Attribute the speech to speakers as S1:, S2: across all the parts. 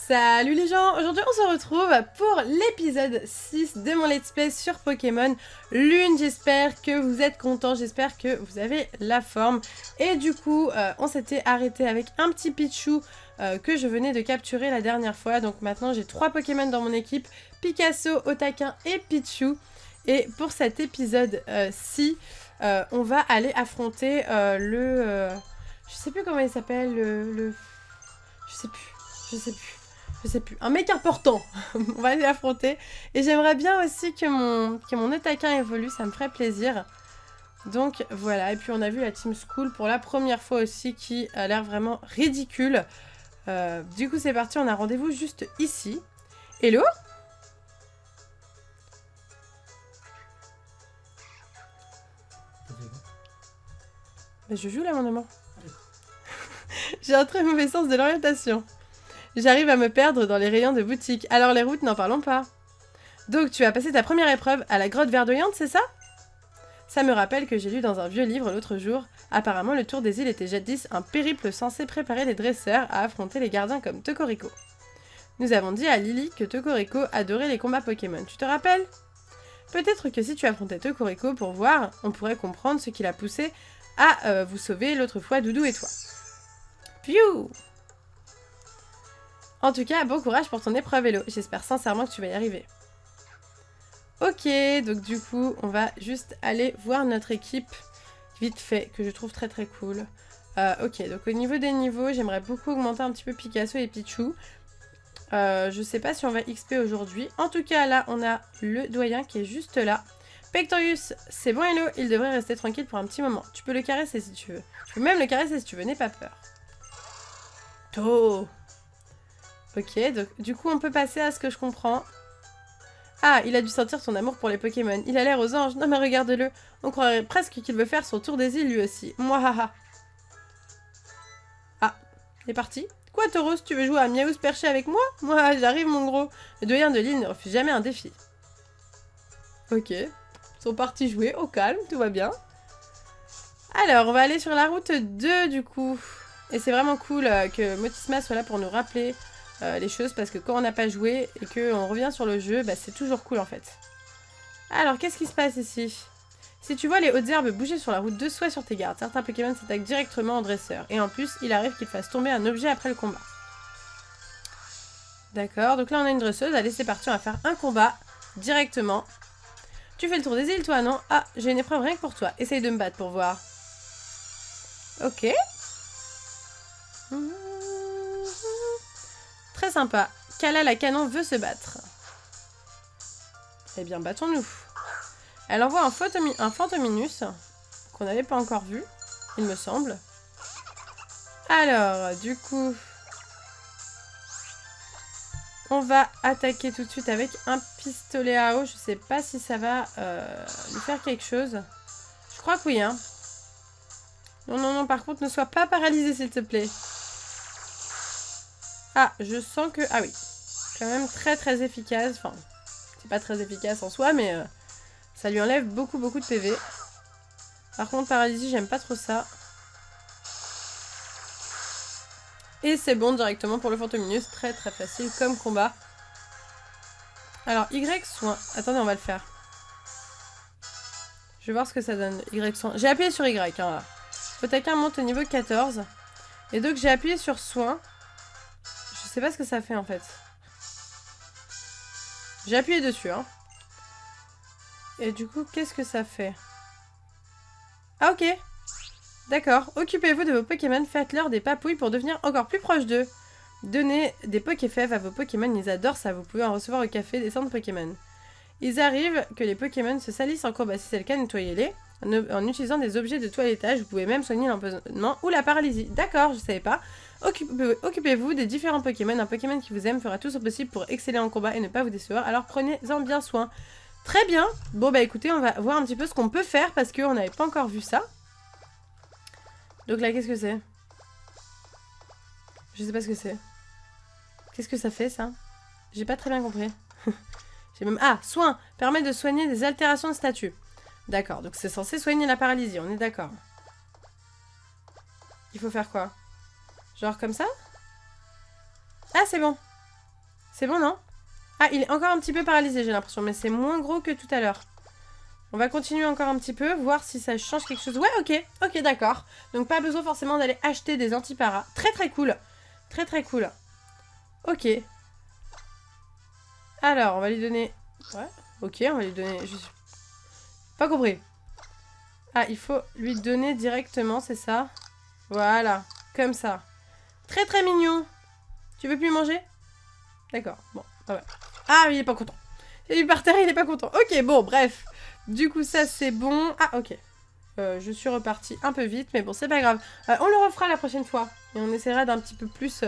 S1: Salut les gens, aujourd'hui on se retrouve pour l'épisode 6 de mon let's play sur Pokémon Lune. J'espère que vous êtes contents, j'espère que vous avez la forme. Et du coup, on s'était arrêté avec un petit Pichu que je venais de capturer la dernière fois. Donc maintenant j'ai 3 Pokémon dans mon équipe, Picasso, Otaquin et Pichu. Et pour cet épisode-ci, on va aller affronter je sais plus comment il s'appelle, je sais plus. Un mec important. On va aller affronter. Et j'aimerais bien aussi que mon Otaquin évolue. Ça me ferait plaisir. Donc voilà. Et puis on a vu la Team School pour la première fois aussi qui a l'air vraiment ridicule. Du coup c'est parti. On a rendez-vous juste ici. Hello ? Bah, je joue là mon amour. J'ai un très mauvais sens de l'orientation. J'arrive à me perdre dans les rayons de boutique. Alors les routes, n'en parlons pas. Donc tu as passé ta première épreuve à la grotte verdoyante, c'est ça ? Ça me rappelle que j'ai lu dans un vieux livre l'autre jour. Apparemment, le tour des îles était jadis un périple censé préparer les dresseurs à affronter les gardiens comme Tocorico. Nous avons dit à Lily que Tocorico adorait les combats Pokémon. Tu te rappelles ? Peut-être que si tu affrontais Tocorico pour voir, on pourrait comprendre ce qui l'a poussé à vous sauver l'autre fois, Doudou et toi. Piou ! En tout cas, bon courage pour ton épreuve, Hello. J'espère sincèrement que tu vas y arriver. Ok, donc du coup, on va juste aller voir notre équipe vite fait, que je trouve très très cool. Ok, donc au niveau des niveaux, j'aimerais beaucoup augmenter un petit peu Picasso et Pichu. Je sais pas si on va XP aujourd'hui. En tout cas, là, on a le doyen qui est juste là. Pectorius, c'est bon, Hello, il devrait rester tranquille pour un petit moment. Tu peux le caresser si tu veux. Tu peux même le caresser si tu veux, n'aie pas peur. To. Ok, donc du coup on peut passer à ce que je comprends. Ah, il a dû sentir son amour pour les Pokémon. Il a l'air aux anges. Non mais regarde-le. On croirait presque qu'il veut faire son tour des îles lui aussi. Mouahaha. Ah, il est parti. Quoi Tauros, tu veux jouer à Miaous perché avec moi ? Moi, j'arrive mon gros. Le doyen de l'île ne refuse jamais un défi. Ok. Ils sont partis jouer au calme, tout va bien. Alors, on va aller sur la route 2 du coup. Et c'est vraiment cool que Motisma soit là pour nous rappeler les choses, parce que quand on n'a pas joué et qu'on revient sur le jeu, bah, c'est toujours cool en fait. Alors, qu'est-ce qui se passe ici ? Si tu vois les hautes herbes bouger sur la route 2, sois sur tes gardes. Certains Pokémon s'attaquent directement en dresseur. Et en plus, il arrive qu'ils fassent tomber un objet après le combat. D'accord, donc là on a une dresseuse. Allez, c'est parti, on va faire un combat directement. Tu fais le tour des îles, toi, non ? Ah, j'ai une épreuve rien que pour toi. Essaye de me battre pour voir. Ok. Très sympa. Kala la canon veut se battre. Eh bien, battons-nous. Elle envoie un Fantominus qu'on n'avait pas encore vu, il me semble. Alors, du coup, on va attaquer tout de suite avec un pistolet à eau. Je sais pas si ça va lui faire quelque chose. Je crois que oui, hein. Non, non, non, par contre, ne sois pas paralysé, s'il te plaît. Ah, je sens que... Ah oui, quand même très très efficace. Enfin, c'est pas très efficace en soi, mais ça lui enlève beaucoup beaucoup de PV. Par contre, paralysie, j'aime pas trop ça. Et c'est bon directement pour le Fantominus. Très très facile comme combat. Alors, Y soin. Attendez, on va le faire. Je vais voir ce que ça donne. Y soin. J'ai appuyé sur Y. Hein, là. Otaquin monte au niveau 14. Et donc, j'ai appuyé sur soin. Je sais pas ce que ça fait en fait. J'ai appuyé dessus. Hein. Et du coup, qu'est-ce que ça fait ? Ah, ok. D'accord. Occupez-vous de vos Pokémon. Faites-leur des papouilles pour devenir encore plus proche d'eux. Donnez des Pokéfèves à vos Pokémon. Ils adorent ça. Vous pouvez en recevoir au café des centres Pokémon. Il arrive que les Pokémon se salissent en combat. Si c'est le cas, nettoyez-les. En utilisant des objets de toilettage, vous pouvez même soigner l'empoisonnement ou la paralysie. D'accord, je savais pas. Occupez-vous des différents Pokémon. Un Pokémon qui vous aime fera tout son possible pour exceller en combat et ne pas vous décevoir. Alors prenez-en bien soin. Très bien. Bon bah écoutez, on va voir un petit peu ce qu'on peut faire parce qu'on n'avait pas encore vu ça. Donc là, qu'est-ce que c'est ? Je sais pas ce que c'est. Qu'est-ce que ça fait ça ? J'ai pas très bien compris. J'ai même... Ah, soin permet de soigner des altérations de statut. D'accord, donc c'est censé soigner la paralysie, on est d'accord. Il faut faire quoi ? Genre comme ça ? Ah, c'est bon. C'est bon, non? Ah, il est encore un petit peu paralysé, j'ai l'impression. Mais c'est moins gros que tout à l'heure. On va continuer encore un petit peu, voir si ça change quelque chose. Ouais, ok. Ok, d'accord. Donc, pas besoin forcément d'aller acheter des antiparas. Très, très cool. Très, très cool. Ok. Alors, on va lui donner... Ouais, ok, on va lui donner... Pas compris. Ah, il faut lui donner directement, c'est ça? Voilà, comme ça. Très très mignon. Tu veux plus manger? D'accord, bon, ah ouais. Ah, il est pas content. Il est par terre, il est pas content. Ok, bon, bref. Du coup, ça c'est bon. Ah, ok. Je suis repartie un peu vite, mais bon, c'est pas grave. On le refera la prochaine fois. Et on essaiera d'un petit peu plus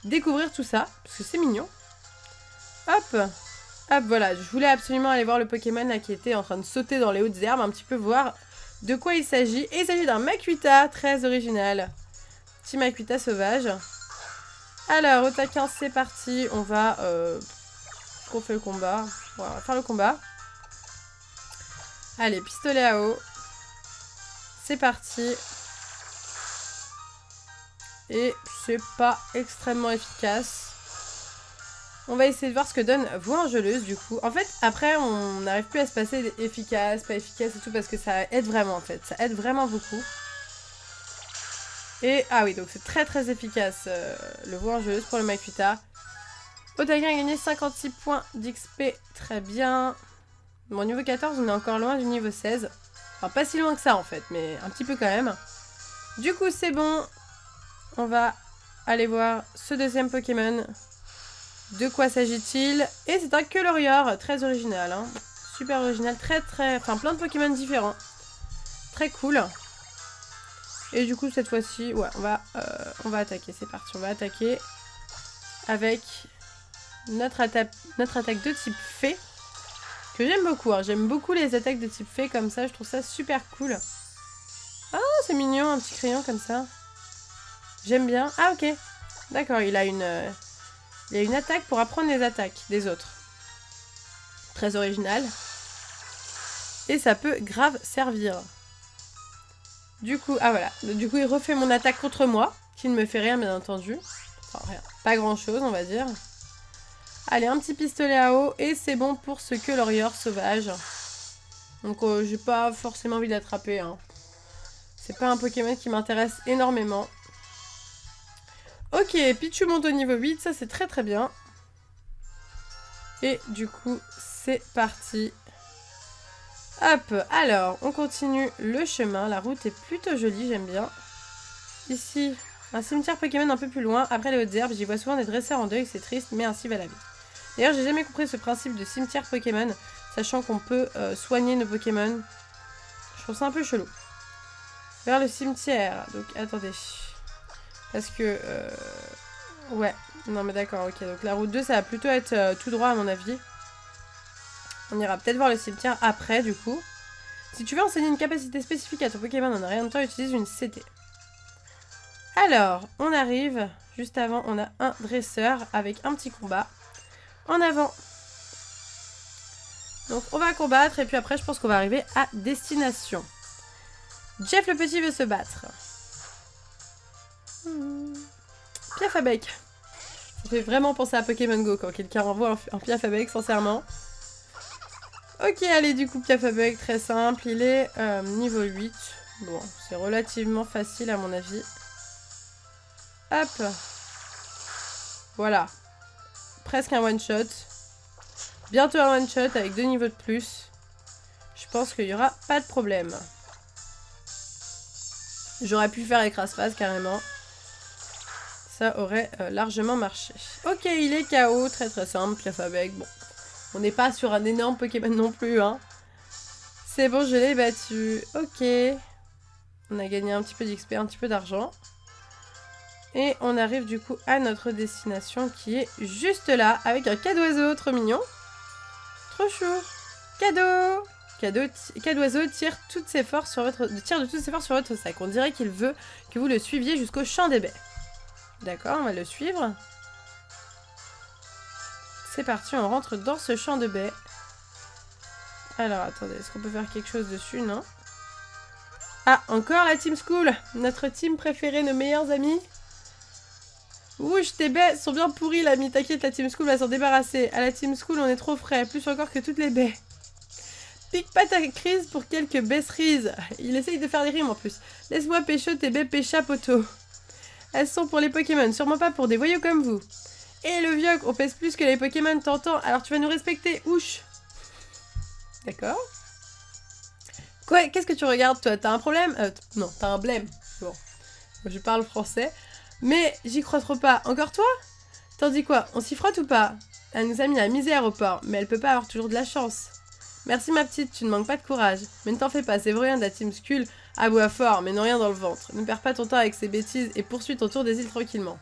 S1: découvrir tout ça, parce que c'est mignon. Hop. Hop, voilà. Je voulais absolument aller voir le Pokémon là, qui était en train de sauter dans les hautes herbes, un petit peu voir de quoi il s'agit. Et il s'agit d'un Makuita, très original. Petit Makuita sauvage. Alors, au taquin, c'est parti. On va... on fait le combat. Voilà, on va faire le combat. Allez, pistolet à eau. C'est parti. Et c'est pas extrêmement efficace. On va essayer de voir ce que donne voix angeleuse du coup. En fait, après, on n'arrive plus à se passer efficace, pas efficace et tout parce que ça aide vraiment en fait. Ça aide vraiment beaucoup. Et, ah oui, donc c'est très très efficace le voix angeleuse pour le Makuita. Otakin a gagné 56 points d'XP, très bien. Bon, niveau 14, on est encore loin du niveau 16. Enfin, pas si loin que ça en fait, mais un petit peu quand même. Du coup, c'est bon. On va aller voir ce deuxième Pokémon. De quoi s'agit-il? Et c'est un Colorior, très original. Hein. Super original, enfin plein de Pokémon différents. Très cool. Et du coup, cette fois-ci, ouais, on va attaquer. C'est parti, on va attaquer avec notre attaque de type fée. Que j'aime beaucoup. Hein. J'aime beaucoup les attaques de type fée comme ça. Je trouve ça super cool. Ah, c'est mignon, un petit crayon comme ça. J'aime bien. Ah, ok. D'accord, il a une attaque pour apprendre les attaques des autres. Très original. Et ça peut grave servir. Du coup, ah voilà. Du coup, il refait mon attaque contre moi. Qui ne me fait rien, bien entendu. Enfin, rien. Pas grand chose, on va dire. Allez, un petit pistolet à eau. Et c'est bon pour ce Colorior sauvage. Donc, j'ai pas forcément envie d'attraper. Hein. C'est pas un Pokémon qui m'intéresse énormément. Ok, Pichu monte au niveau 8. Ça, c'est très très bien. Et du coup, c'est parti. Hop, alors, on continue le chemin. La route est plutôt jolie, j'aime bien. Ici, un cimetière Pokémon un peu plus loin. Après les hautes herbes, j'y vois souvent des dresseurs en deuil, c'est triste, mais ainsi va la vie. D'ailleurs, j'ai jamais compris ce principe de cimetière Pokémon, sachant qu'on peut soigner nos Pokémon. Je trouve ça un peu chelou. Vers le cimetière. Donc, attendez. Parce que... ouais. Non, mais d'accord, ok. Donc, la route 2, ça va plutôt être tout droit, à mon avis. On ira peut-être voir le cimetière après, du coup. Si tu veux enseigner une capacité spécifique à ton Pokémon en un rien de temps, utilise une CT. Alors, on arrive. Juste avant, on a un dresseur avec un petit combat. En avant. Donc, on va combattre. Et puis après, je pense qu'on va arriver à destination. Jeff le Petit veut se battre. Piafabec. Ça fait vraiment penser à Pokémon Go quand quelqu'un envoie un Piafabec, sincèrement. Ok, allez, du coup, Piafabec, très simple. Il est niveau 8. Bon, c'est relativement facile à mon avis. Hop. Voilà. Presque un one-shot. Bientôt un one-shot avec 2 niveaux de plus. Je pense qu'il n'y aura pas de problème. J'aurais pu faire écrase-phase carrément. Ça aurait largement marché. Ok, il est KO. Très très simple, Piafabec. Bon. On n'est pas sur un énorme Pokémon non plus, hein. C'est bon, je l'ai battu. Ok. On a gagné un petit peu d'XP, un petit peu d'argent. Et on arrive du coup à notre destination qui est juste là, avec un cadeau-oiseau trop mignon. Trop chou. Cadeau. Cadeau-oiseau tire de toutes ses forces sur votre sac. On dirait qu'il veut que vous le suiviez jusqu'au champ des baies. D'accord, on va le suivre. C'est parti, on rentre dans ce champ de baies. Alors, attendez, est-ce qu'on peut faire quelque chose dessus? Non. Ah, encore la Team School. Notre team préférée, nos meilleurs amis. Ouch, tes baies sont bien pourries, l'ami. T'inquiète, la Team School va s'en débarrasser. À la Team School, on est trop frais, plus encore que toutes les baies. Pique pas ta crise pour quelques baies cerises. Il essaye de faire des rimes en plus. Laisse-moi pécho tes baies pécha poteau. Elles sont pour les Pokémon, sûrement pas pour des voyous comme vous. Et le vieux, on pèse plus que les Pokémon, t'entends? Alors tu vas nous respecter, ouch. D'accord. Quoi? Qu'est-ce que tu regardes, toi? T'as un problème? Non, t'as un blême. Bon, je parle français. Mais j'y crois trop pas. Encore toi? T'en dis quoi? On s'y frotte ou pas? Elle nous a mis la misère au port, mais elle peut pas avoir toujours de la chance. Merci ma petite, tu ne manques pas de courage. Mais ne t'en fais pas, c'est vrai, de la Team Skull aboie fort, mais n'ont rien dans le ventre. Ne perds pas ton temps avec ces bêtises et poursuis ton tour des îles tranquillement.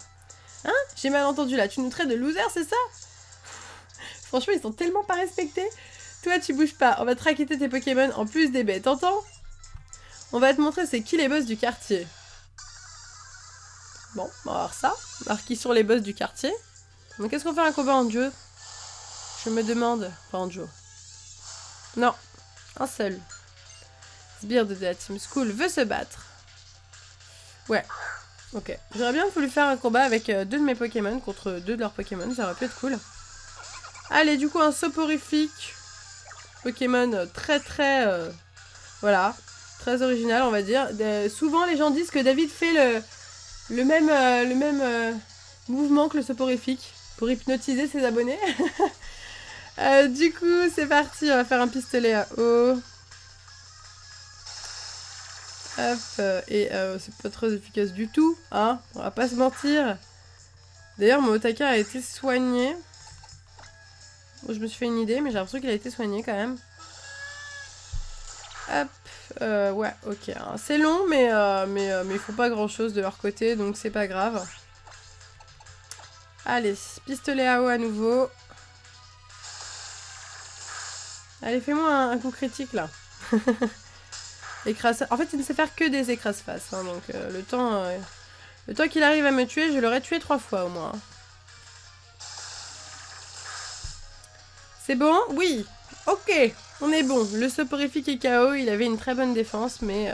S1: Hein? J'ai mal entendu là, tu nous traites de loser, c'est ça? Franchement, ils sont tellement pas respectés. Toi, tu bouges pas, on va te raqueter tes Pokémon en plus des baies, t'entends? On va te montrer c'est qui les boss du quartier. Bon, on va voir ça. Alors, qui sont les boss du quartier? Donc, qu'est-ce qu'on fait un combat en duo? Je me demande. Pas en duo. Non, un seul. Sbire de la Team School veut se battre. Ouais, ok. J'aurais bien voulu faire un combat avec deux de mes Pokémon contre deux de leurs Pokémon, ça aurait pu être cool. Allez, du coup, un soporifique. Pokémon très très... voilà, très original, on va dire. Souvent, les gens disent que David fait le même mouvement que le soporifique pour hypnotiser ses abonnés. Du coup, c'est parti, on va faire un pistolet à eau. Hop, c'est pas très efficace du tout, hein, on va pas se mentir. D'ailleurs, mon Otaka a été soigné. Bon, je me suis fait une idée, mais j'ai l'impression qu'il a été soigné quand même. Hop, ouais, ok. Hein. C'est long, mais il faut pas grand chose de leur côté, donc c'est pas grave. Allez, pistolet à eau à nouveau. Allez, fais-moi un coup critique là. Écrase... En fait, il ne sait faire que des écrase-face, hein, donc le temps qu'il arrive à me tuer, je l'aurais tué 3 fois au moins. C'est bon? Oui. Ok, on est bon. Le soporifique est KO, il avait une très bonne défense, mais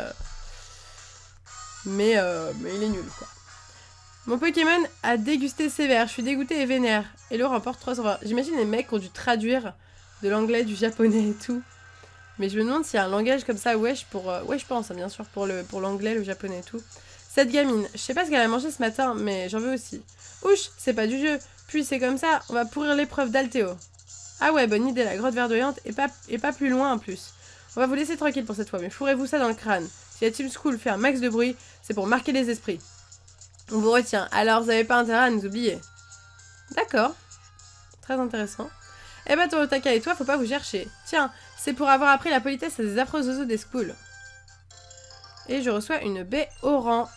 S1: il est nul, quoi. Mon Pokémon a dégusté sévère, je suis dégoûtée et vénère. Et l'eau remporte 320. J'imagine les mecs qui ont dû traduire de l'anglais, du japonais et tout. Mais je me demande s'il y a un langage comme ça, wesh, pour... ouais, je pense, hein, bien sûr, pour l'anglais, le japonais et tout. Cette gamine, je sais pas ce qu'elle a mangé ce matin, mais j'en veux aussi. Ouch, c'est pas du jeu. Puis c'est comme ça, on va pourrir l'épreuve d'Altéo. Ah ouais, bonne idée, la grotte verdoyante, et pas plus loin en plus. On va vous laisser tranquille pour cette fois, mais fourrez-vous ça dans le crâne. Si la Team School fait un max de bruit, c'est pour marquer les esprits. On vous retient, alors vous avez pas intérêt à nous oublier. D'accord. Très intéressant. Eh ben, ton Otaka et toi, faut pas vous chercher. Tiens, c'est pour avoir appris la politesse à des affreux oiseaux des schools. Et je reçois une baie Oran.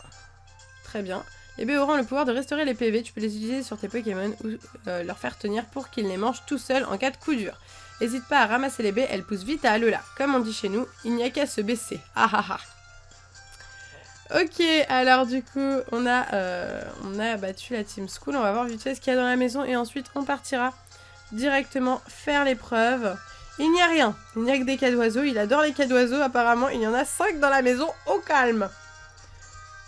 S1: Très bien. Les baies Oran ont le pouvoir de restaurer les PV. Tu peux les utiliser sur tes Pokémon ou leur faire tenir pour qu'ils les mangent tout seuls en cas de coup dur. N'hésite pas à ramasser les baies, elles poussent vite à Alola. Comme on dit chez nous, il n'y a qu'à se baisser. Ah ah ah. Ok, alors du coup, on a battu la Team School. On va voir vite fait ce qu'il y a dans la maison et ensuite on partira directement faire l'épreuve. Il n'y a rien, il n'y a que des cas d'oiseaux. Il adore les cas d'oiseaux, apparemment. Il y en a 5 dans la maison, au calme.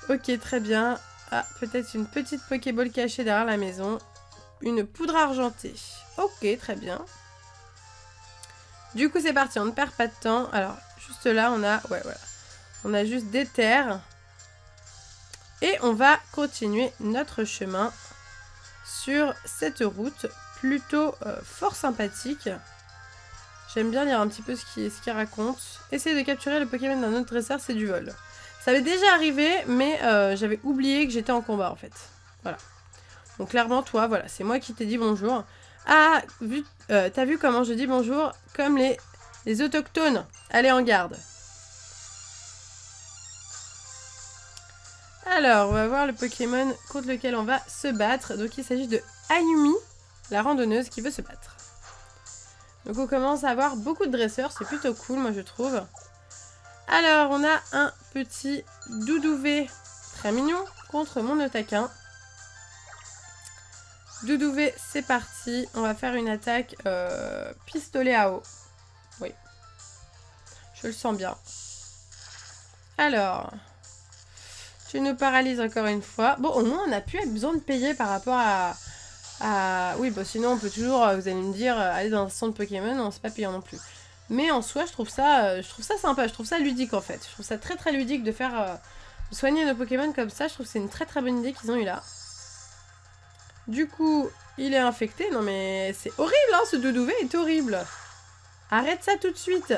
S1: Ok, très bien. Ah, peut-être une petite Pokéball cachée derrière la maison. Une poudre argentée. Ok, très bien. Du coup, c'est parti, on ne perd pas de temps. Alors, juste là, on a... Ouais, voilà. On a juste des terres. Et on va continuer notre chemin sur cette route plutôt fort sympathique. J'aime bien lire un petit peu ce qu'il raconte. Essayer de capturer le Pokémon d'un autre dresseur, c'est du vol. Ça m'est déjà arrivé, mais j'avais oublié que j'étais en combat en fait. Voilà. Donc clairement, toi, voilà, c'est moi qui t'ai dit bonjour. Ah, t'as vu comment je dis bonjour? Comme les autochtones. Allez en garde. Alors, on va voir le Pokémon contre lequel on va se battre. Donc il s'agit de Ayumi, la randonneuse qui veut se battre. Donc on commence à avoir beaucoup de dresseurs, c'est plutôt cool moi je trouve. Alors on a un petit Doudouvé très mignon contre mon Otaka. Doudouvé, c'est parti, on va faire une attaque pistolet à eau. Oui, je le sens bien. Alors, Tu nous paralyses encore une fois. Bon, au moins, on n'a plus besoin de payer par rapport à... Oui, bah sinon, on peut toujours, vous allez me dire, aller dans un centre Pokémon, on sait pas payer non plus. Mais en soi, je trouve ça sympa, je trouve ça ludique en fait. Je trouve ça très très ludique de faire... de soigner nos Pokémon comme ça. Je trouve que c'est une très très bonne idée qu'ils ont eu là. Du coup, il est infecté. Non mais c'est horrible, hein, ce Doudouvé est horrible. Arrête ça tout de suite.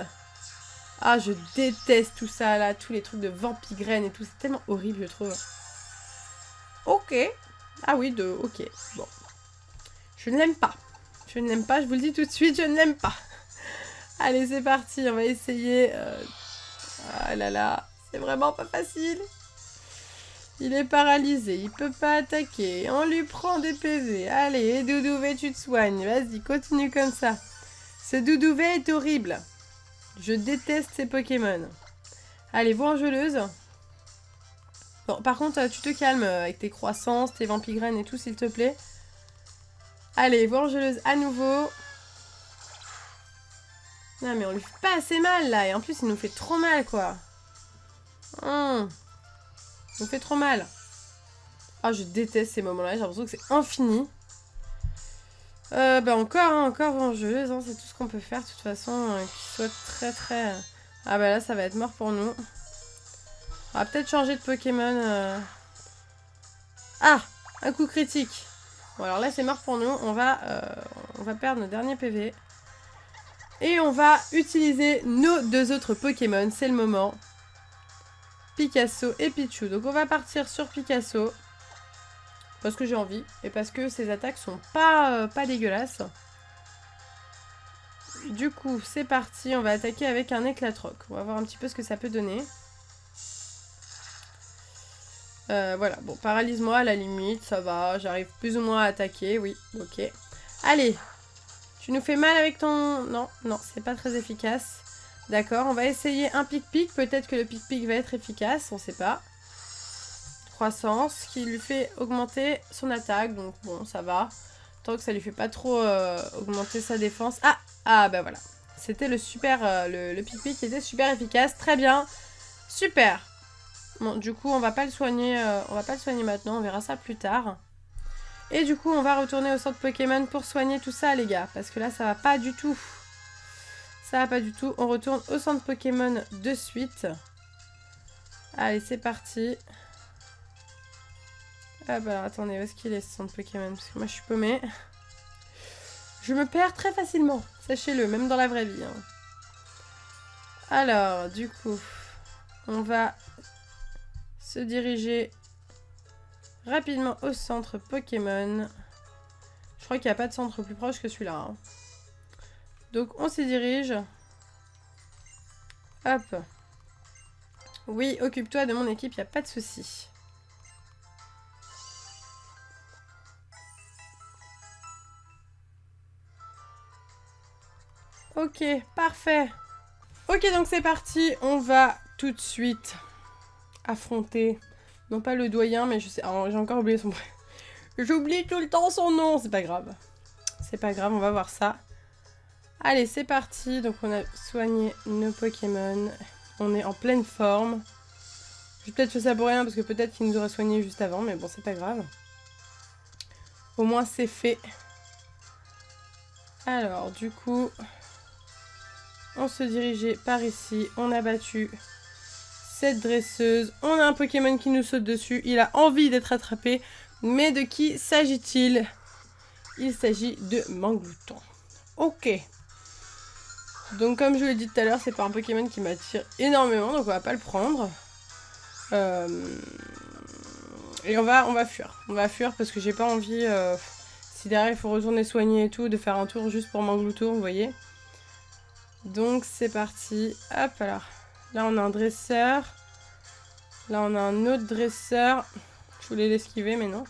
S1: Ah, je déteste tout ça, là. Tous les trucs de vampigraine et tout. C'est tellement horrible, je trouve. Ok. Ah oui, ok. Bon. Je ne l'aime pas. Je ne l'aime pas, je vous le dis tout de suite, je ne l'aime pas. Allez, c'est parti. On va essayer. Ah là là. C'est vraiment pas facile. Il est paralysé. Il peut pas attaquer. On lui prend des PV. Allez, Doudouvé, tu te soignes. Vas-y, continue comme ça. Ce Doudouvé est horrible. Je déteste ces Pokémon. Allez, vengeuse. Bon, par contre, tu te calmes avec tes croissances, tes vampigraines et tout, s'il te plaît. Allez, vengeuse à nouveau. Non, mais on lui fait pas assez mal, là. Et en plus, il nous fait trop mal, quoi. Il nous fait trop mal. Ah, je déteste ces moments-là. J'ai l'impression que c'est infini. Bah encore vengeuse, hein, c'est tout ce qu'on peut faire de toute façon, qu'il soit très très... Ah bah là ça va être mort pour nous. On va peut-être changer de Pokémon. Ah, un coup critique. Bon alors là c'est mort pour nous, on va perdre nos derniers PV. Et on va utiliser nos deux autres Pokémon, c'est le moment. Picasso et Pichu, donc on va partir sur Picasso. Parce que j'ai envie, et parce que ses attaques sont pas dégueulasses. Du coup, c'est parti, on va attaquer avec un éclatroc. On va voir un petit peu ce que ça peut donner. Voilà, bon, paralyse-moi à la limite, ça va, j'arrive plus ou moins à attaquer, oui, ok. Allez, tu nous fais mal avec ton... Non, c'est pas très efficace. D'accord, on va essayer un pic-pic, peut-être que le pic-pic va être efficace, on sait pas. Croissance qui lui fait augmenter son attaque, donc bon ça va, tant que ça lui fait pas trop augmenter sa défense. Ah bah voilà, c'était le super, le pipi qui était super efficace, très bien, super. Bon du coup on va pas le soigner maintenant, on verra ça plus tard. Et du coup on va retourner au centre Pokémon pour soigner tout ça les gars, parce que là ça va pas du tout. Ça va pas du tout, on retourne au centre Pokémon de suite. Allez c'est parti. Ah bah alors attendez, où est-ce qu'il est ce centre Pokémon? Parce que moi je suis paumée. Je me perds très facilement, sachez-le, même dans la vraie vie. Hein. Alors, du coup, on va se diriger rapidement au centre Pokémon. Je crois qu'il n'y a pas de centre plus proche que celui-là. Hein. Donc on s'y dirige. Hop. Oui, occupe-toi de mon équipe, il n'y a pas de souci. Ok, parfait. Ok, donc c'est parti. On va tout de suite affronter, non pas le doyen, mais je sais... j'ai encore oublié son prénom. J'oublie tout le temps son nom, c'est pas grave. C'est pas grave, on va voir ça. Allez, c'est parti. Donc on a soigné nos Pokémon. On est en pleine forme. J'ai peut-être fait ça pour rien, parce que peut-être qu'il nous aurait soigné juste avant, mais bon, c'est pas grave. Au moins, c'est fait. Alors, du coup... On se dirigeait par ici, on a battu cette dresseuse. On a un Pokémon qui nous saute dessus, il a envie d'être attrapé. Mais de qui s'agit-il? Il s'agit de Manglouton. Ok. Donc comme je vous l'ai dit tout à l'heure, c'est pas un Pokémon qui m'attire énormément, donc on va pas le prendre. Et on va fuir. On va fuir parce que j'ai pas envie, si derrière il faut retourner soigner et tout, de faire un tour juste pour Manglouton, vous voyez. Donc c'est parti, hop alors, là on a un dresseur, là on a un autre dresseur, je voulais l'esquiver mais non.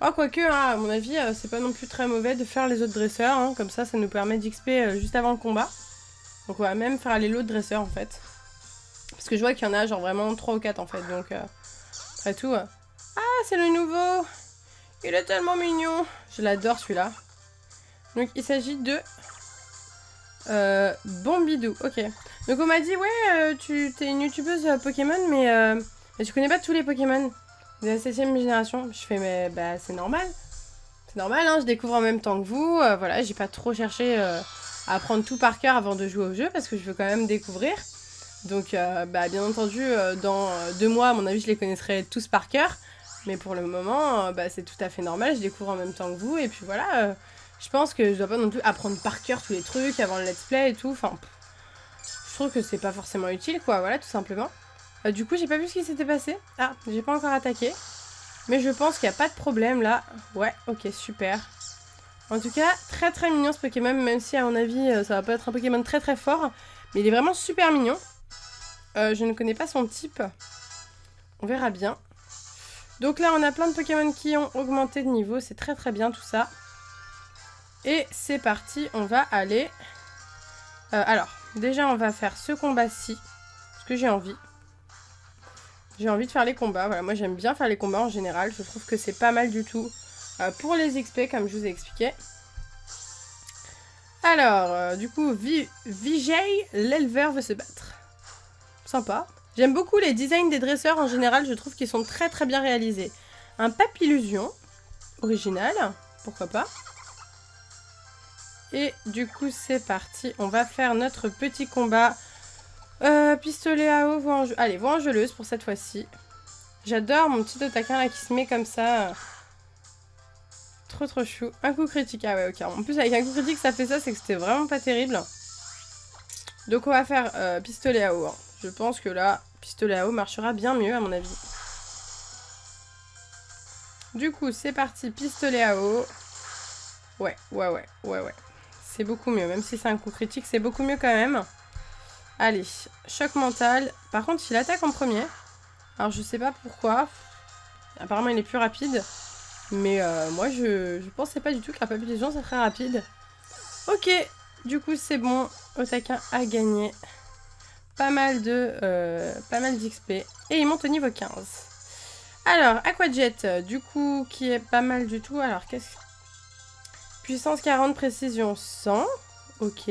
S1: Oh quoique, hein, à mon avis, c'est pas non plus très mauvais de faire les autres dresseurs, hein, comme ça nous permet d'XP juste avant le combat. Donc on va même faire aller l'autre dresseur en fait. Parce que je vois qu'il y en a genre vraiment 3 ou 4 en fait, donc après tout... Ah c'est le nouveau, il est tellement mignon, je l'adore celui-là. Donc il s'agit de... Bombidou, ok. Donc on m'a dit, ouais, tu t'es une youtubeuse Pokémon, mais Mais tu connais pas tous les Pokémon de la 7ème génération. Je fais, mais bah c'est normal. C'est normal, hein, je découvre en même temps que vous. Voilà, j'ai pas trop cherché à apprendre tout par cœur avant de jouer au jeu parce que je veux quand même découvrir. Donc, bah, bien entendu, dans 2 mois, à mon avis, je les connaîtrai tous par cœur. Mais pour le moment, bah, c'est tout à fait normal, je découvre en même temps que vous. Et puis voilà, je pense que je dois pas non plus apprendre par cœur tous les trucs avant le let's play et tout. Enfin, je trouve que c'est pas forcément utile, quoi, voilà, tout simplement. Du coup, j'ai pas vu ce qui s'était passé. Ah, j'ai pas encore attaqué. Mais je pense qu'il n'y a pas de problème là. Ouais, ok, super. En tout cas, très très mignon ce Pokémon, même si à mon avis, ça va pas être un Pokémon très très fort. Mais il est vraiment super mignon. Je ne connais pas son type. On verra bien. Donc là, on a plein de Pokémon qui ont augmenté de niveau. C'est très très bien tout ça. Et c'est parti, on va aller... alors, déjà on va faire ce combat-ci. Parce que j'ai envie. J'ai envie de faire les combats. Voilà, moi j'aime bien faire les combats en général. Je trouve que c'est pas mal du tout pour les XP, comme je vous ai expliqué. Alors, du coup, Vijay, l'éleveur, veut se battre. Sympa. J'aime beaucoup les designs des dresseurs en général. Je trouve qu'ils sont très très bien réalisés. Un Papillusion, original. Pourquoi pas. Et du coup, c'est parti. On va faire notre petit combat. Pistolet à eau, allez, voix-enjôleuse pour cette fois-ci. J'adore mon petit Otaquin là qui se met comme ça. Trop trop chou. Un coup critique. Ah ouais, ok. En plus, avec un coup critique, ça fait ça, c'est que c'était vraiment pas terrible. Donc, on va faire pistolet à eau. Hein. Je pense que là, pistolet à eau marchera bien mieux, à mon avis. Du coup, c'est parti. Pistolet à eau. Ouais. C'est beaucoup mieux. Même si c'est un coup critique, c'est beaucoup mieux quand même. Allez, choc mental. Par contre, il attaque en premier. Alors, je sais pas pourquoi. Apparemment, il est plus rapide. Mais moi, je pensais pas du tout que la Papillusion, c'est très rapide. Ok, du coup, c'est bon. Otaquin a gagné. Pas mal d'XP. Et il monte au niveau 15. Alors, Aquajet, du coup, qui est pas mal du tout. Alors, qu'est-ce que... Puissance 40, précision 100. Ok.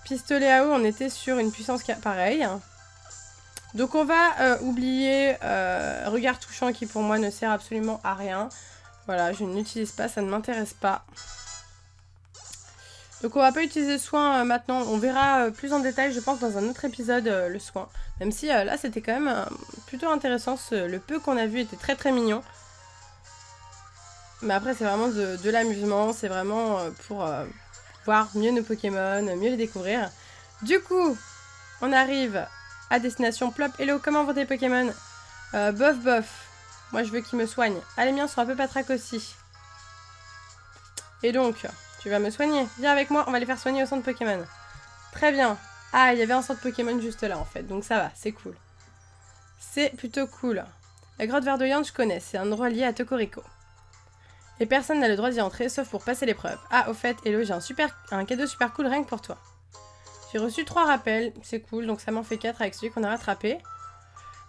S1: Pistolet à eau, on était sur une puissance pareille. Donc on va oublier regard touchant qui pour moi ne sert absolument à rien. Voilà, je ne l'utilise pas, ça ne m'intéresse pas. Donc on va pas utiliser soin maintenant, on verra plus en détail je pense dans un autre épisode le soin. Même si là c'était quand même plutôt intéressant, le peu qu'on a vu était très très mignon. Mais après c'est vraiment de l'amusement, c'est vraiment pour voir mieux nos Pokémon, mieux les découvrir. Du coup, on arrive à destination. Plop, hello, comment vont tes Pokémon? Bof, bof. Moi, je veux qu'ils me soignent. Ah, les miens sont un peu patraques aussi. Et donc, tu vas me soigner. Viens avec moi, on va les faire soigner au centre Pokémon. Très bien. Ah, il y avait un centre Pokémon juste là, en fait. Donc ça va, c'est cool. C'est plutôt cool. La grotte verdoyante, je connais. C'est un endroit lié à Tokoriko. Et personne n'a le droit d'y entrer, sauf pour passer l'épreuve. Ah, au fait, hello, j'ai un cadeau super cool rien que pour toi. J'ai reçu 3 rappels, c'est cool, donc ça m'en fait 4 avec celui qu'on a rattrapé.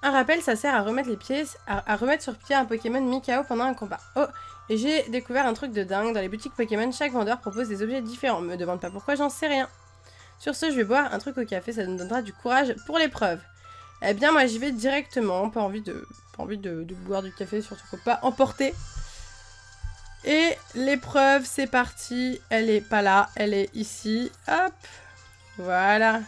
S1: Un rappel, ça sert à remettre remettre sur pied un Pokémon mi-KO pendant un combat. Oh, et j'ai découvert un truc de dingue. Dans les boutiques Pokémon, chaque vendeur propose des objets différents. Me demande pas pourquoi, j'en sais rien. Sur ce, je vais boire un truc au café, ça nous donnera du courage pour l'épreuve. Eh bien, moi, j'y vais directement. Pas envie de boire du café, surtout faut pas emporter. Et l'épreuve, c'est parti. Elle est pas là, elle est ici. Hop. Voilà.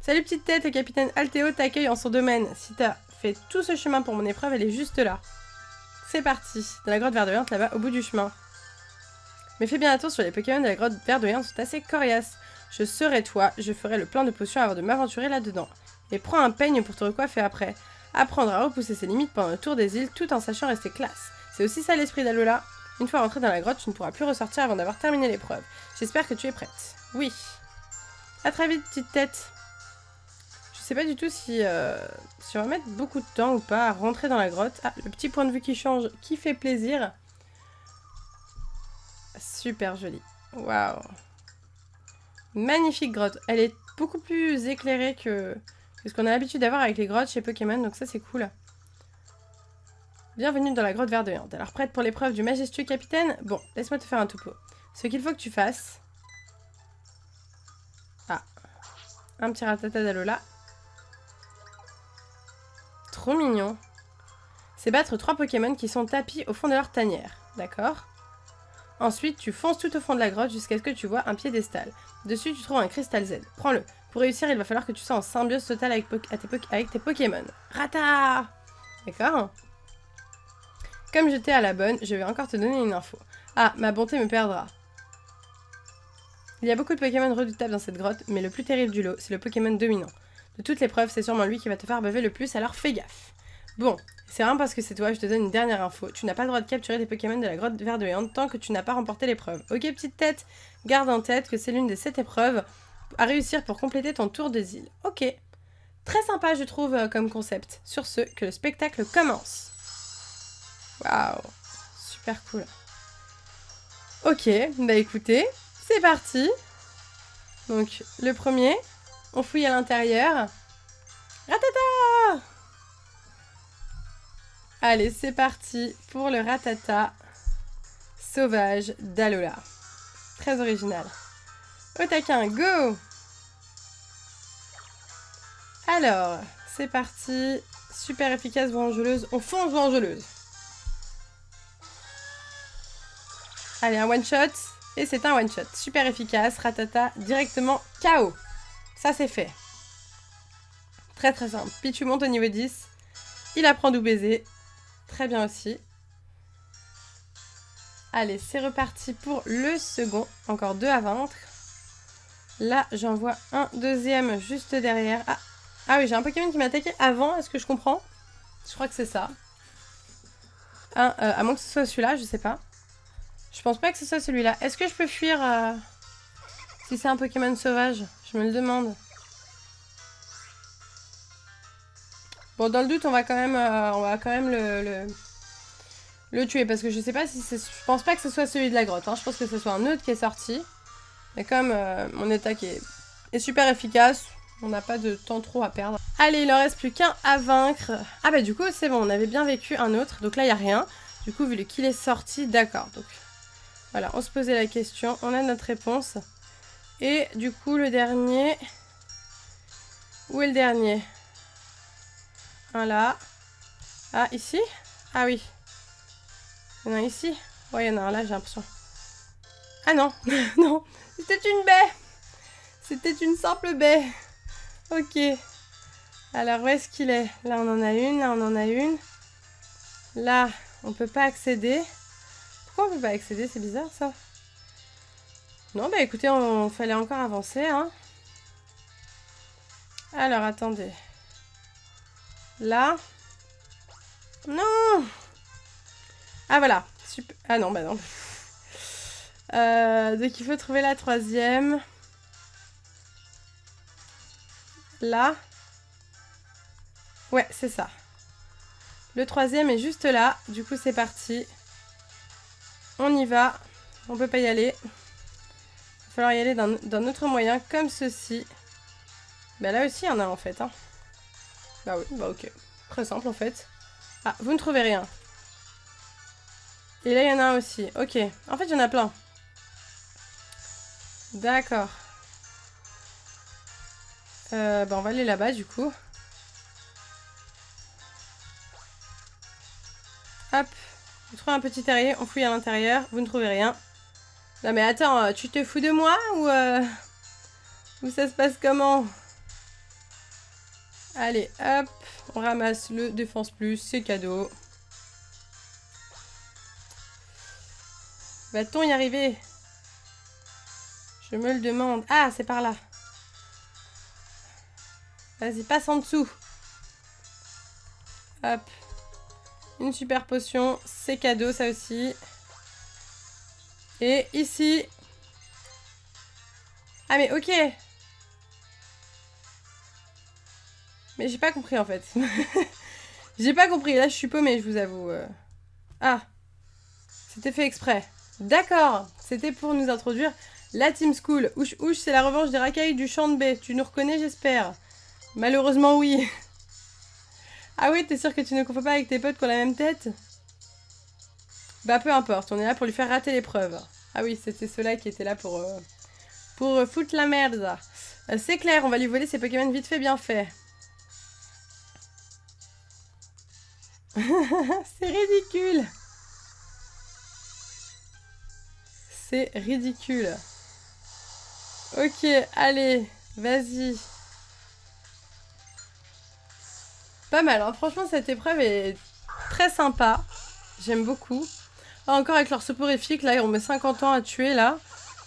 S1: Salut petite tête, le capitaine Altéo t'accueille en son domaine. Si t'as fait tout ce chemin pour mon épreuve, elle est juste là. C'est parti. Dans la grotte verdoyante, là-bas, au bout du chemin. Mais fais bien attention, les Pokémon de la grotte verdoyante sont assez coriaces. Je serai toi, je ferai le plein de potions avant de m'aventurer là-dedans. Et prends un peigne pour te recoiffer après. Apprendre à repousser ses limites pendant le tour des îles tout en sachant rester classe. C'est aussi ça l'esprit d'Alola. Une fois rentré dans la grotte, tu ne pourras plus ressortir avant d'avoir terminé l'épreuve. J'espère que tu es prête. Oui. À très vite, petite tête. Je sais pas du tout si on va mettre beaucoup de temps ou pas à rentrer dans la grotte. Ah, le petit point de vue qui change, qui fait plaisir. Super jolie. Waouh. Magnifique grotte. Elle est beaucoup plus éclairée que ce qu'on a l'habitude d'avoir avec les grottes chez Pokémon, donc ça c'est cool. Bienvenue dans la grotte verdoyante. Alors prête pour l'épreuve du majestueux capitaine? Bon, laisse-moi te faire un topo. Ce qu'il faut que tu fasses... Ah. Un petit ratata d'Alola. trop mignon. C'est battre 3 Pokémon qui sont tapis au fond de leur tanière. D'accord. Ensuite, tu fonces tout au fond de la grotte jusqu'à ce que tu vois un piédestal. Dessus, tu trouves un cristal Z. Prends-le. Pour réussir, il va falloir que tu sois en symbiose totale avec tes Pokémon. Rata! D'accord. Comme j'étais à la bonne, je vais encore te donner une info. Ah, ma bonté me perdra. Il y a beaucoup de Pokémon redoutables dans cette grotte, mais le plus terrible du lot, c'est le Pokémon dominant. De toutes les preuves, c'est sûrement lui qui va te faire baver le plus, alors fais gaffe. Bon, c'est vraiment parce que c'est toi, je te donne une dernière info. Tu n'as pas le droit de capturer des Pokémon de la grotte verdoyante tant que tu n'as pas remporté l'épreuve. Ok, petite tête, garde en tête que c'est l'une des 7 épreuves à réussir pour compléter ton tour des îles. Ok. Très sympa, je trouve, comme concept. Sur ce, que le spectacle commence. Waouh, super cool. Ok, bah écoutez, c'est parti. Donc, le premier, on fouille à l'intérieur. Ratata! Allez, c'est parti pour le Ratata sauvage d'Alola. Très original. Au taquin, go! Alors, c'est parti. Super efficace, vengeuse. On fonce, vengeuse. Allez, un one-shot. Et c'est un one-shot. Super efficace. Ratata, directement KO. Ça, c'est fait. Très très simple. Pichu monte au niveau 10. Il apprend d'où baiser. Très bien aussi. Allez, c'est reparti pour le second. Encore 2 à vaincre. Là, j'en vois un deuxième juste derrière. Ah oui, j'ai un Pokémon qui m'a attaqué avant. Est-ce que je comprends? Je crois que c'est ça. À moins que ce soit celui-là, je sais pas. Je pense pas que ce soit celui-là. Est-ce que je peux fuir si c'est un Pokémon sauvage? Je me le demande. Bon, dans le doute, on va quand même le tuer. Parce que je sais pas si c'est... Je pense pas que ce soit celui de la grotte. Hein. Je pense que ce soit un autre qui est sorti. Mais comme mon attaque est super efficace, on n'a pas de temps trop à perdre. Allez, il en reste plus qu'un à vaincre. Ah bah du coup, c'est bon, on avait bien vécu un autre. Donc là, il n'y a rien. Du coup, vu qu'il est sorti, d'accord. Donc voilà, on se posait la question. On a notre réponse. Et du coup, le dernier... Où est le dernier? Un là. Ah, ici? Ah oui. Il y en a un ici? Ouais, il y en a un là, j'ai l'impression. Ah non, non, c'était une baie. C'était une simple baie. Ok. Alors, où est-ce qu'il est? Là, on en a une, là, on en a une. Là, on peut pas accéder. Pourquoi on peut pas accéder? C'est bizarre, ça. Non, bah écoutez, on fallait encore avancer, hein. Alors, attendez. Là. Non! Ah, voilà. Super. Ah non, bah non. Donc, il faut trouver la troisième. Là. Ouais, c'est ça. Le troisième est juste là. Du coup, c'est parti. On y va. On peut pas y aller. Il va falloir y aller d'un autre moyen, comme ceci. Bah là aussi, il y en a en fait. Hein. Bah oui, bah ok. Très simple en fait. Ah, vous ne trouvez rien. Et là, il y en a un aussi. Ok. En fait, il y en a plein. D'accord. Bah on va aller là-bas du coup. Hop. On trouve un petit terrier, on fouille à l'intérieur, vous ne trouvez rien. Non mais attends, tu te fous de moi ou ça se passe comment? Allez, hop, on ramasse le défense plus, c'est cadeau. Va-t-on y arriver? Je me le demande. Ah, c'est par là. Vas-y, passe en dessous. Hop. Une super potion, c'est cadeau ça aussi. Et ici... Ah mais ok. Mais j'ai pas compris en fait. J'ai pas compris, là je suis paumée, je vous avoue. Ah. C'était fait exprès. D'accord. C'était pour nous introduire la Team School. Ouch ouch, c'est la revanche des racailles du champ de baie. Tu nous reconnais, j'espère? Malheureusement, oui. Ah oui, t'es sûr que tu ne confonds pas avec tes potes qui ont la même tête? Bah peu importe, on est là pour lui faire rater l'épreuve. Ah oui, c'était ceux-là qui étaient là pour foutre la merde. C'est clair, on va lui voler ses Pokémon vite fait, bien fait. C'est ridicule. C'est ridicule. Ok, allez, vas-y. Pas mal, hein. Franchement, cette épreuve est très sympa. J'aime beaucoup. Ah, encore avec leur soporifique, là, on met 50 ans à tuer, là.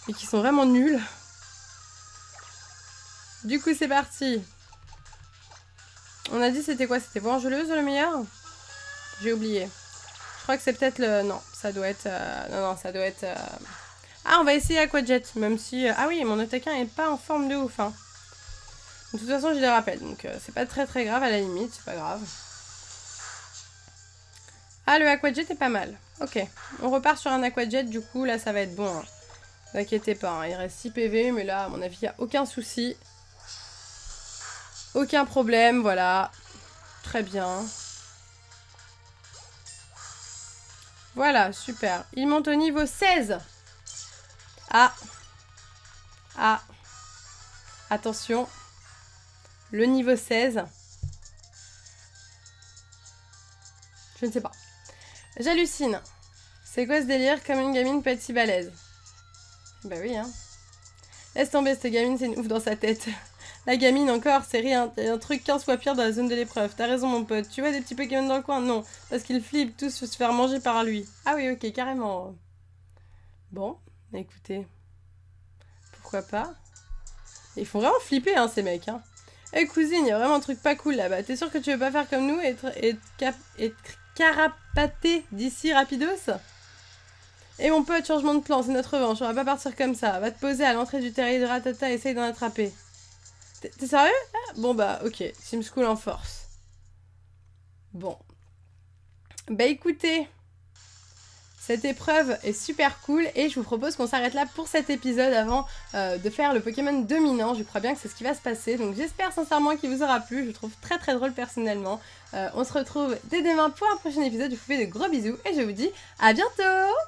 S1: Et qui sont vraiment nuls. Du coup, c'est parti. On a dit c'était quoi? C'était Vengeleuse le meilleur? J'ai oublié. Je crois que c'est peut-être le... Non, ça doit être... Non, ça doit être... Ah, on va essayer Aquajet, même si... Ah oui, mon attaquant est pas en forme de ouf, hein. De toute façon, je les rappelle, donc c'est pas très très grave à la limite, c'est pas grave. Ah, le Aquajet est pas mal. Ok, on repart sur un Aquajet, du coup, là, ça va être bon. Hein. Ne vous inquiétez pas, hein. Il reste 6 PV, mais là, à mon avis, il n'y a aucun souci. Aucun problème, voilà. Très bien. Voilà, super. Il monte au niveau 16. Ah. Ah. Attention. Le niveau 16. Je ne sais pas. J'hallucine. C'est quoi ce délire? Comme une gamine peut être si balèze? Bah oui, hein. Laisse tomber, cette gamine, c'est une ouf dans sa tête. La gamine, encore, c'est rien. Il y a un truc 15 fois pire dans la zone de l'épreuve. T'as raison, mon pote. Tu vois des petits Pokémon dans le coin? Non. Parce qu'ils flippent tous se faire manger par lui. Ah oui, ok, carrément. Bon, écoutez. Pourquoi pas? Ils font vraiment flipper, hein, ces mecs, hein. Eh, cousine, il y a vraiment un truc pas cool là-bas. T'es sûre que tu veux pas faire comme nous et être carapaté d'ici rapidos? Et mon pote, changement de plan, c'est notre revanche. On va pas partir comme ça. Va te poser à l'entrée du terrier de Ratata et essaye d'en attraper. T'es sérieux? Bon bah ok, Team School en force. Bon. Bah écoutez, cette épreuve est super cool et je vous propose qu'on s'arrête là pour cet épisode avant de faire le Pokémon dominant. Je crois bien que c'est ce qui va se passer, donc j'espère sincèrement qu'il vous aura plu. Je le trouve très très drôle personnellement. On se retrouve dès demain pour un prochain épisode. Je vous fais de gros bisous et je vous dis à bientôt!